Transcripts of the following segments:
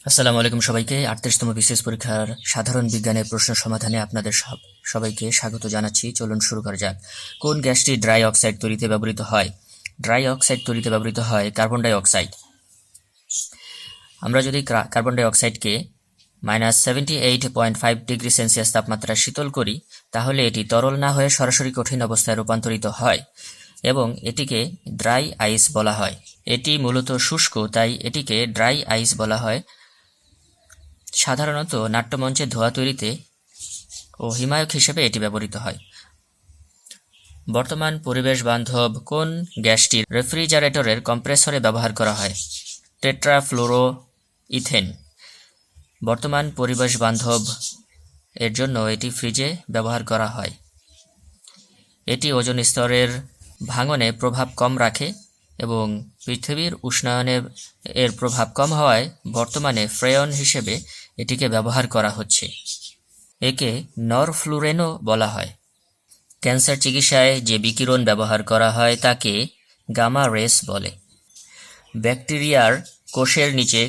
আসসালামু আলাইকুম সবাইকে। 38তম বিসিএস পরীক্ষার সাধারণ বিজ্ঞানের প্রশ্ন সমাধানে আপনাদের সবাইকে স্বাগত জানাচ্ছি। চলুন শুরু করা যাক। কোন গ্যাসটি ড্রাই অক্সাইড তৈরিতে ব্যবহৃত হয়? ড্রাই অক্সাইড তৈরিতে ব্যবহৃত হয় কার্বন ডাই অক্সাইড। আমরা যদি কার্বন ডাই অক্সাইডকে -78.5 ডিগ্রি সেলসিয়াস তাপমাত্রায় শীতল করি, তাহলে এটি তরল না হয়ে সরাসরি কঠিন অবস্থায় রূপান্তরিত হয় এবং এটিকে ড্রাই আইস বলা হয়। এটি মূলত শুষ্ক, তাই এটিকে ড্রাই আইস বলা হয়। সাধারণত নাট্যমঞ্চে ধোঁয়া তৈরিতে ও হিমায়ক হিসেবে এটি ব্যবহৃত হয়। বর্তমান পরিবেশ বান্ধব কোন গ্যাসটি রেফ্রিজারেটরের কম্প্রেসরে ব্যবহার করা হয়? Tetrafluoroethane. বর্তমান পরিবেশ বান্ধব এর জন্য এটি ফ্রিজে ব্যবহার করা হয়। এটি ওজোন স্তরের ভাঙনে প্রভাব কম রাখে এবং পৃথিবীর উষ্ণায়নে এর প্রভাব কম হওয়ায় বর্তমানে ফ্রেয়ন হিসেবে এটিকে ব্যবহার করা হচ্ছে। একে নরফ্লুরেনও বলা হয়। ক্যান্সার চিকিৎসায় যে বিকিরণ ব্যবহার করা হয় তাকে গামা রেস বলে। ব্যাকটেরিয়ার কোষের নিচে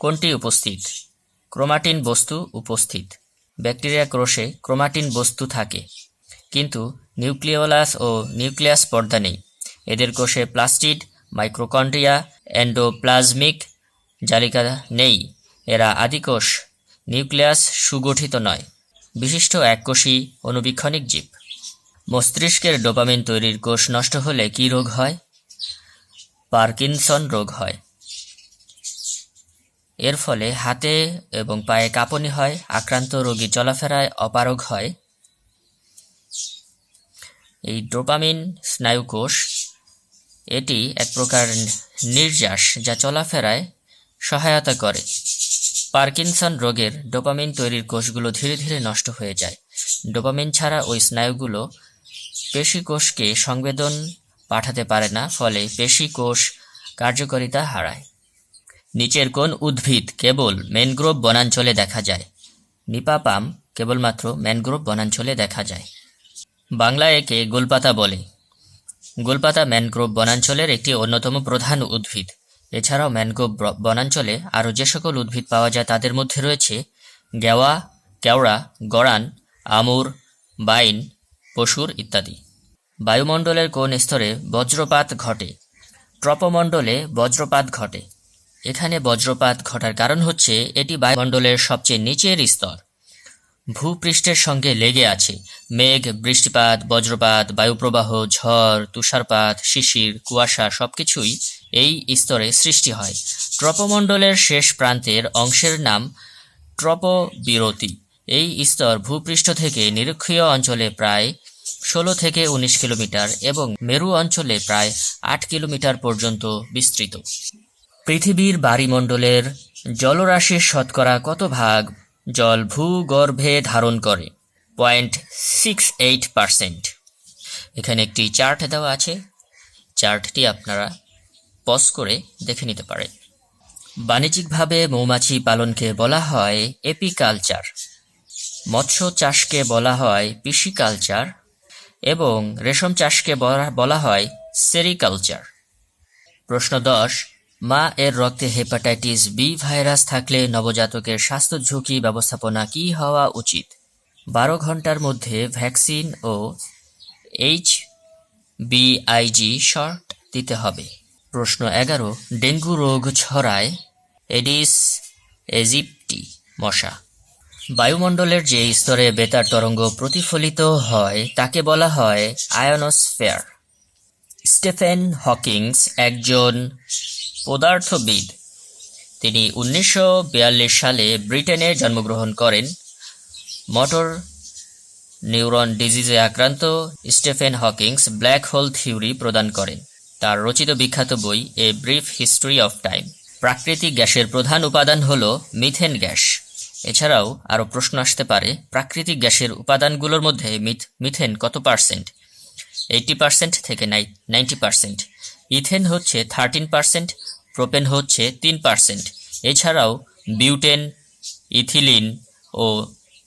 কোনটি উপস্থিত? ক্রোমাটিন বস্তু উপস্থিত। ব্যাকটেরিয়া কোষে ক্রোমাটিন বস্তু থাকে, কিন্তু নিউক্লিওলাস ও নিউক্লিয়াস পর্দা নেই। এদের কোষে প্লাস্টিড, মাইক্রোকন্ড্রিয়া, এন্ডোপ্লাজমিক জালিকা নেই। এরা আদিকোষ, নিউক্লিয়াস সুগঠিত নয়, বিশিষ্ট এককোষী অণুবীক্ষণিক জীব। মস্তিষ্কের ডোপামিন তৈরির কোষ নষ্ট হলে কী রোগ হয়? পার্কিনসন রোগ হয়। এর ফলে হাতে এবং পায়ে কাঁপুনি হয়, আক্রান্ত রোগী চলাফেরায় অপারগ হয়। এই ডোপামিন স্নায়ুকোষ, এটি এক প্রকার নির্যাস যা চলাফেরায় সহায়তা করে। পার্কিনসন রোগের ডোপামিন তৈরির কোষগুলো ধীরে ধীরে নষ্ট হয়ে যায়। ডোপামিন ছাড়া ওই স্নায়ুগুলো পেশিকোষকে সংবেদন পাঠাতে পারে না, ফলে পেশিকোষ কার্যকারিতা হারায়। নিচের কোন উদ্ভিদ কেবল ম্যানগ্রোভ বনাঞ্চলে দেখা যায়? নিপা পাম কেবলমাত্র ম্যানগ্রোভ বনাঞ্চলে দেখা যায়। বাংলায় একে গোলপাতা বলে। গোলপাতা ম্যানগ্রোভ বনাঞ্চলের একটি অন্যতম প্রধান উদ্ভিদ। এছাড়াও ম্যানগ্রোভ বনাঞ্চলে আরও যে সকল উদ্ভিদ পাওয়া যায় তাদের মধ্যে রয়েছে গেওয়া, কেওড়া, গড়ান, আমুর, বাইন, পশুর ইত্যাদি। বায়ুমণ্ডলের কোন স্তরে বজ্রপাত ঘটে? ট্রপোমণ্ডলে বজ্রপাত ঘটে। এখানে বজ্রপাত ঘটার কারণ হচ্ছে এটি বায়ুমণ্ডলের সবচেয়ে নিচের স্তর, ভূপৃষ্ঠের সঙ্গে লেগে আছে। মেঘ, বৃষ্টিপাত, বজ্রপাত, বায়ুপ্রবাহ, ঝড়, তুষারপাত, শিশির, কুয়াশা সবকিছুই এই স্তরে সৃষ্টি হয়। ট্রপোমণ্ডলের শেষ প্রান্তের অংশের নাম ট্রপোবিরতি। এই স্তর ভূপৃষ্ঠ থেকে নিরক্ষীয় অঞ্চলে প্রায় 16 থেকে 19 কিলোমিটার এবং মেরু অঞ্চলে প্রায় 8 কিলোমিটার পর্যন্ত বিস্তৃত। পৃথিবীর বায়ুমণ্ডলের জলরাশির শতকরা কত ভাগ জল ভূগর্ভে ধারণ করে? 0.68%। এখানে একটি চার্ট দেওয়া আছে, চার্টটি আপনারা পজ করে দেখে নিতে পারেন। বাণিজ্যিকভাবে মৌমাছি পালনকে বলা হয় এপিকালচার, মৎস্য চাষকে বলা হয় পিসিকালচার এবং রেশম চাষকে বলা হয় সেরিকালচার। প্রশ্ন 10, মা এর রক্তে হেপাটাইটিস বি ভাইরাস থাকলে নবজাতকের স্বাস্থ্য ঝুঁকি ব্যবস্থাপনা কী হওয়া উচিত? 12 ঘন্টার মধ্যে ভ্যাকসিন ও HBIG শট দিতে হবে। প্রশ্ন 11, ডেঙ্গু রোগ ছড়ায় এডিস এজিপ্টি মশা। বায়ুমণ্ডলের যে স্তরে বেতার তরঙ্গ প্রতিফলিত হয় তাকে বলা হয় আয়নোস্ফিয়ার। স্টিফেন হকিংস একজন পদার্থবিদ। তিনি 1942 সালে ব্রিটেনে জন্মগ্রহণ করেন। মোটর নিউরন ডিজিজে আক্রান্ত Stephen Hawkings black hole theory প্রদান করেন। তার রচিত বিখ্যাত বই a brief history of time. প্রাকৃতিক গ্যাসের প্রধান উপাদান হল মিথেন গ্যাস। এছাড়াও আরও প্রশ্ন আসতে পারে, প্রাকৃতিক গ্যাসের উপাদানগুলোর মধ্যে মিথেন কত পার্সেন্ট? 80% থেকে 90%। ইথেন হচ্ছে 13%, প্রোপেন হচ্ছে 3%। এছাড়াও বিউটেন, ইথিলিন ও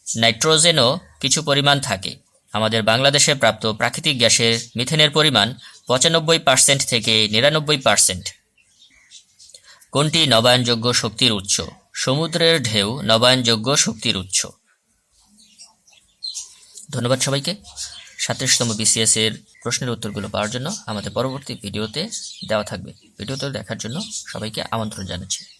নাইট্রোজেনও কিছু পরিমাণ থাকে। আমাদের বাংলাদেশে প্রাপ্ত প্রাকৃতিক গ্যাসের মিথেনের পরিমাণ 95% থেকে 99%। কোনটি নবায়নযোগ্য শক্তির উৎস? সমুদ্রের ঢেউ নবায়নযোগ্য শক্তির উৎস। ধন্যবাদ সবাইকে। 37তম BCS এর প্রশ্নের উত্তরগুলো পাওয়ার জন্য আমাদের পরবর্তী ভিডিওতে দেওয়া থাকবে। ভিডিওতে দেখার জন্য সবাইকে আমন্ত্রণ জানাচ্ছি।